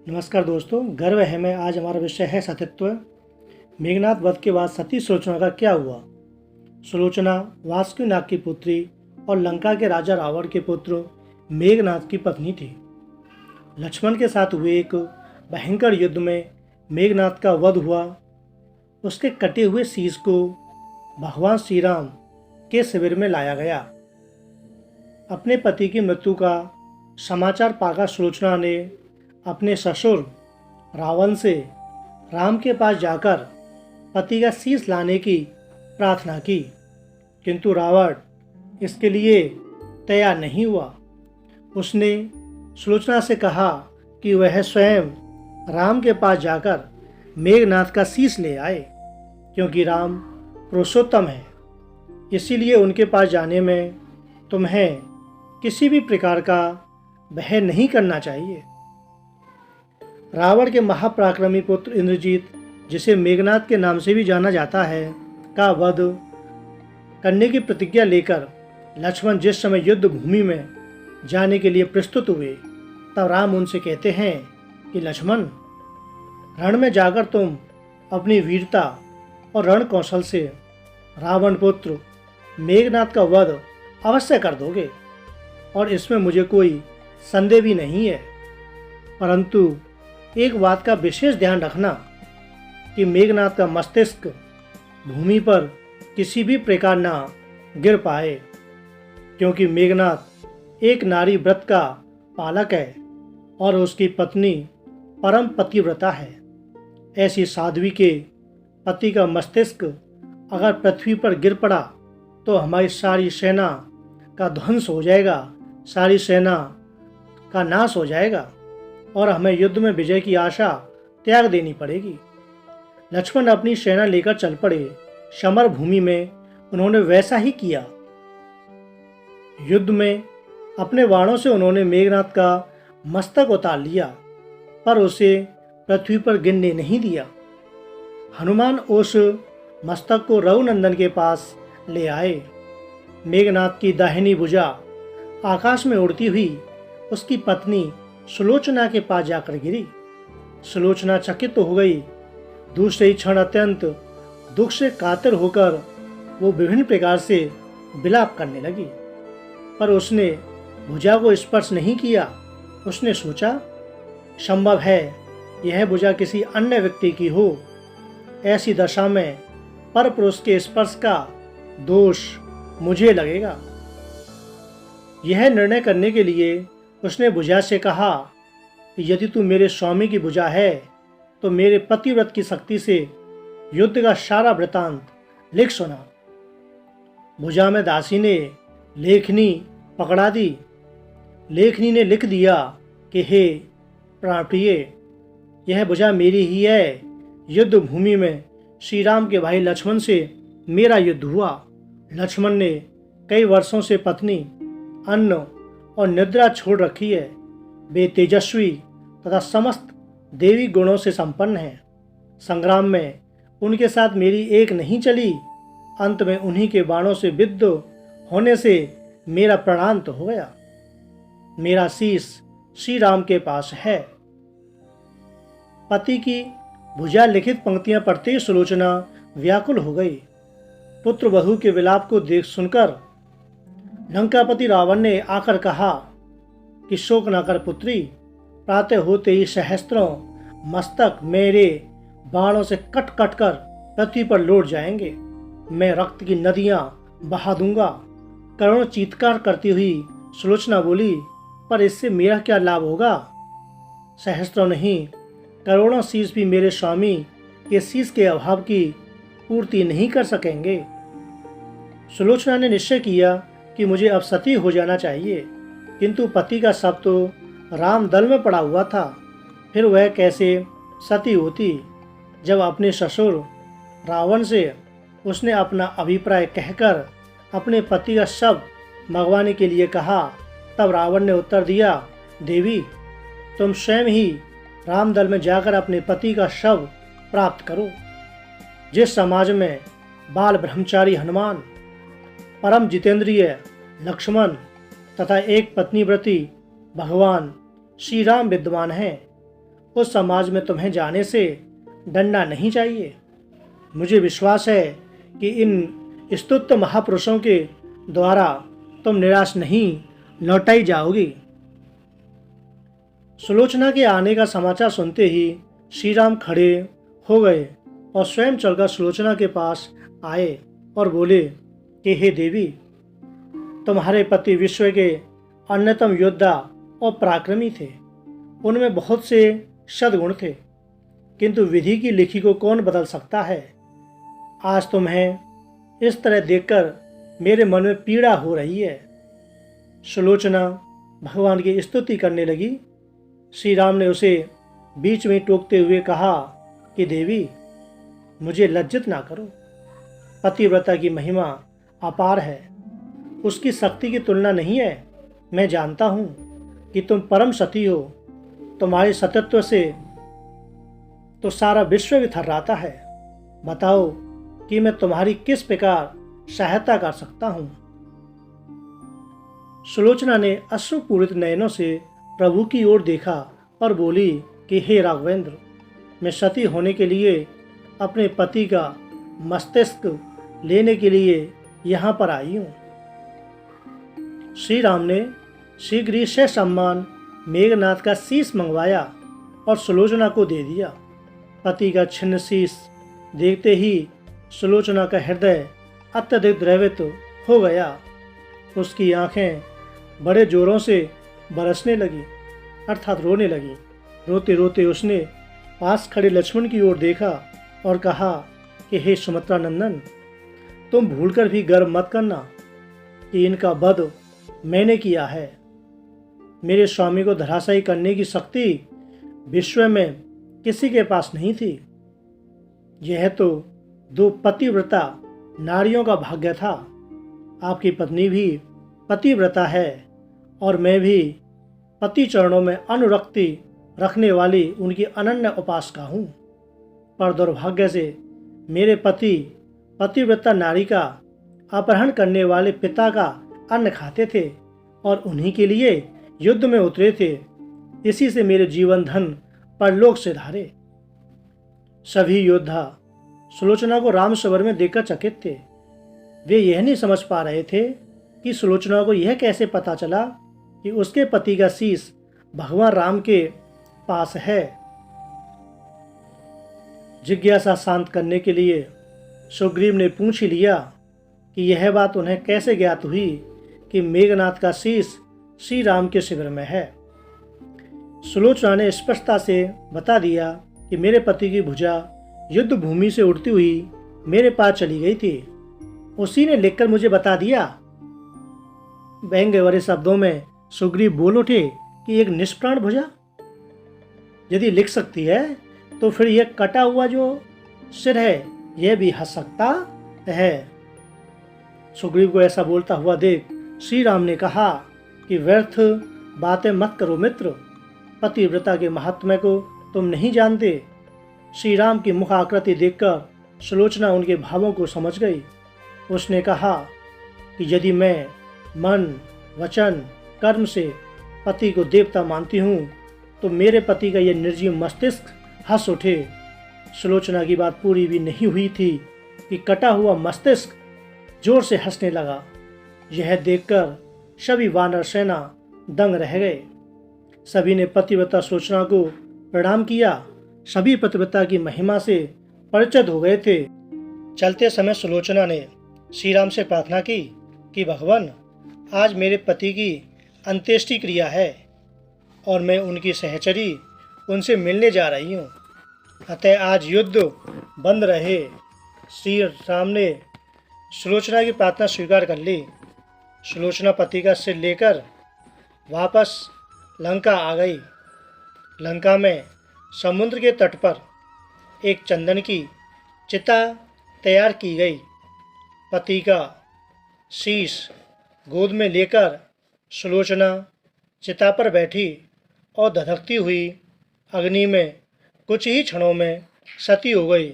नमस्कार दोस्तों, गर्व है मैं। आज हमारा विषय है सतीत्व। मेघनाद वध के बाद सती सुलोचना का क्या हुआ। सुलोचना वासुकीनाग की पुत्री और लंका के राजा रावण के पुत्र मेघनाद की पत्नी थी। लक्ष्मण के साथ हुए एक भयंकर युद्ध में मेघनाद का वध हुआ। उसके कटे हुए शीश को भगवान श्री राम के शिविर में लाया गया। अपने पति की मृत्यु का समाचार पाकर सुलोचना ने अपने ससुर रावण से राम के पास जाकर पति का शीश लाने की प्रार्थना की, किंतु रावण इसके लिए तैयार नहीं हुआ। उसने सुलोचना से कहा कि वह स्वयं राम के पास जाकर मेघनाद का शीश ले आए, क्योंकि राम पुरुषोत्तम है। इसीलिए उनके पास जाने में तुम्हें किसी भी प्रकार का भय नहीं करना चाहिए। रावण के महापराक्रमी पुत्र इंद्रजीत, जिसे मेघनाद के नाम से भी जाना जाता है, का वध करने की प्रतिज्ञा लेकर लक्ष्मण जिस समय युद्ध भूमि में जाने के लिए प्रस्तुत हुए, तब राम उनसे कहते हैं कि लक्ष्मण, रण में जाकर तुम अपनी वीरता और रण कौशल से रावण पुत्र मेघनाद का वध अवश्य कर दोगे, और इसमें मुझे कोई संदेह भी नहीं है। परंतु एक बात का विशेष ध्यान रखना कि मेघनाद का मस्तिष्क भूमि पर किसी भी प्रकार ना गिर पाए, क्योंकि मेघनाद एक नारी व्रत का पालक है और उसकी पत्नी परम पतिव्रता है। ऐसी साध्वी के पति का मस्तिष्क अगर पृथ्वी पर गिर पड़ा तो हमारी सारी सेना का ध्वंस हो जाएगा, सारी सेना का नाश हो जाएगा और हमें युद्ध में विजय की आशा त्याग देनी पड़ेगी। लक्ष्मण अपनी सेना लेकर चल पड़े। समर भूमि में उन्होंने वैसा ही किया। युद्ध में अपने बाणों से उन्होंने मेघनाद का मस्तक उतार लिया, पर उसे पृथ्वी पर गिरने नहीं दिया। हनुमान उस मस्तक को रघुनंदन के पास ले आए। मेघनाद की दाहिनी भुजा आकाश में उड़ती हुई उसकी पत्नी सुलोचना के पास जाकर गिरी। सुलोचना चकित हो गई। दूसरे ही क्षण अत्यंत दुख से कातर होकर वो विभिन्न प्रकार से विलाप करने लगी, पर उसने भुजा को स्पर्श नहीं किया। उसने सोचा, संभव है यह भुजा किसी अन्य व्यक्ति की हो। ऐसी दशा में पर पुरुष के स्पर्श का दोष मुझे लगेगा। यह निर्णय करने के लिए उसने भुजा से कहा कि यदि तू मेरे स्वामी की भुजा है तो मेरे पतिव्रत की शक्ति से युद्ध का सारा वृतांत लिख सुना। भुजा में दासी ने लेखनी पकड़ा दी। लेखनी ने लिख दिया कि हे प्राणप्रिय, यह भुजा मेरी ही है। युद्ध भूमि में श्री राम के भाई लक्ष्मण से मेरा युद्ध हुआ। लक्ष्मण ने कई वर्षों से पत्नी, अन्न और निद्रा छोड़ रखी है। वे तेजस्वी तथा समस्त देवी गुणों से संपन्न हैं। संग्राम में उनके साथ मेरी एक नहीं चली। अंत में उन्हीं के बाणों से विद्ध होने से मेरा प्राणांत हो गया। मेरा शीश श्री राम के पास है। पति की भुजा लिखित पंक्तियां पढ़ते ही सुलोचना व्याकुल हो गई। पुत्र वधू के विलाप को देख सुनकर लंकापति रावण ने आकर कहा कि शोक न कर पुत्री, प्रातः होते ही सहस्त्रों मस्तक मेरे बाणों से कट कट कर पृथ्वी पर लौट जाएंगे। मैं रक्त की नदियां बहा दूंगा। करोड़ों चीत्कार करती हुई सुलोचना बोली, पर इससे मेरा क्या लाभ होगा। सहस्त्रों नहीं, करोड़ों शीश भी मेरे स्वामी के शीश के अभाव की पूर्ति नहीं कर सकेंगे। सुलोचना ने निश्चय किया कि मुझे अब सती हो जाना चाहिए, किंतु पति का शव तो राम दल में पड़ा हुआ था। फिर वह कैसे सती होती। जब अपने ससुर रावण से उसने अपना अभिप्राय कहकर अपने पति का शव मंगवाने के लिए कहा, तब रावण ने उत्तर दिया, देवी, तुम स्वयं ही रामदल में जाकर अपने पति का शव प्राप्त करो। जिस समाज में बाल ब्रह्मचारी हनुमान, परम जितेंद्रिय लक्ष्मण तथा एक पत्नीव्रती भगवान श्री राम विद्यमान हैं, उस समाज में तुम्हें जाने से डरना नहीं चाहिए। मुझे विश्वास है कि इन स्तुत्य महापुरुषों के द्वारा तुम निराश नहीं लौटाई जाओगी। सुलोचना के आने का समाचार सुनते ही श्री राम खड़े हो गए और स्वयं चलकर सुलोचना के पास आए और बोले कि हे देवी, तुम्हारे पति विश्व के अन्यतम योद्धा और पराक्रमी थे। उनमें बहुत से सद्गुण थे, किंतु विधि की लिखी को कौन बदल सकता है। आज तुम्हें इस तरह देखकर मेरे मन में पीड़ा हो रही है। सुलोचना भगवान की स्तुति करने लगी। श्री राम ने उसे बीच में टोकते हुए कहा कि देवी, मुझे लज्जित ना करो। पतिव्रता की महिमा अपार है, उसकी शक्ति की तुलना नहीं है। मैं जानता हूँ कि तुम परम सती हो। तुम्हारे सतत्व से तो सारा विश्व भी थर्राता है। बताओ कि मैं तुम्हारी किस प्रकार सहायता कर सकता हूँ। सुलोचना ने अश्रुपूरित नयनों से प्रभु की ओर देखा और बोली कि हे राघवेंद्र, मैं सती होने के लिए अपने पति का मस्तिष्क लेने के लिए यहाँ पर आई हूँ। श्री राम ने शीघ्र ही सम्मान मेघनाथ का शीश मंगवाया और सुलोचना को दे दिया। पति का छिन्न शीश देखते ही सुलोचना का हृदय अत्यधिक द्रवित हो गया। उसकी आंखें बड़े जोरों से बरसने लगी, अर्थात रोने लगी। रोते रोते उसने पास खड़े लक्ष्मण की ओर देखा और कहा कि हे सुमित्रा नंदन, तुम भूलकर भी गर्व मत करना कि इनका वध मैंने किया है। मेरे स्वामी को धराशायी करने की शक्ति विश्व में किसी के पास नहीं थी। यह तो दो पतिव्रता नारियों का भाग्य था। आपकी पत्नी भी पतिव्रता है और मैं भी पति चरणों में अनुरक्ति रखने वाली उनकी अनन्य उपासका हूँ। पर दुर्भाग्य से मेरे पति पतिव्रता नारी का अपहरण करने वाले पिता का अन्न खाते थे और उन्हीं के लिए युद्ध में उतरे थे। इसी से मेरे जीवन धन परलोक से धारे। सभी योद्धा सुलोचना को राम सबर में देखकर चकित थे। वे यह नहीं समझ पा रहे थे कि सुलोचना को यह कैसे पता चला कि उसके पति का शीश भगवान राम के पास है। जिज्ञासा शांत करने के लिए सुग्रीव ने पूछ लिया कि यह बात उन्हें कैसे ज्ञात हुई कि मेघनाथ का शीश श्री राम के शिविर में है। सुलोचना ने स्पष्टता से बता दिया कि मेरे पति की भुजा युद्ध भूमि से उड़ती हुई मेरे पास चली गई थी। उसी ने लिखकर मुझे बता दिया। व्यंग्य भरे शब्दों में सुग्रीव बोल उठे कि एक निष्प्राण भुजा यदि लिख सकती है तो फिर यह कटा हुआ जो सिर है यह भी हंस सकता है। सुग्रीव को ऐसा बोलता हुआ देख श्री राम ने कहा कि व्यर्थ बातें मत करो मित्र। पतिव्रता के महात्म्य को तुम नहीं जानते। श्री राम की मुख आकृति देखकर सुलोचना उनके भावों को समझ गई। उसने कहा कि यदि मैं मन वचन कर्म से पति को देवता मानती हूँ तो मेरे पति का यह निर्जीव मस्तिष्क हंस उठे। सुलोचना की बात पूरी भी नहीं हुई थी कि कटा हुआ मस्तिष्क जोर से हंसने लगा। यह देखकर सभी वानर सेना दंग रह गए। सभी ने पतिव्रता सुलोचना को प्रणाम किया। सभी पतिव्रता की महिमा से परिचित हो गए थे। चलते समय सुलोचना ने श्री राम से प्रार्थना की कि भगवान, आज मेरे पति की अंत्येष्टि क्रिया है और मैं उनकी सहचरी उनसे मिलने जा रही हूँ, अतः आज युद्ध बंद रहे। श्री राम ने सुलोचना की प्रार्थना स्वीकार कर ली। सुलोचना पति का सिर लेकर वापस लंका आ गई। लंका में समुद्र के तट पर एक चंदन की चिता तैयार की गई। पति का शीश गोद में लेकर सुलोचना चिता पर बैठी और धधकती हुई अग्नि में कुछ ही क्षणों में सती हो गई।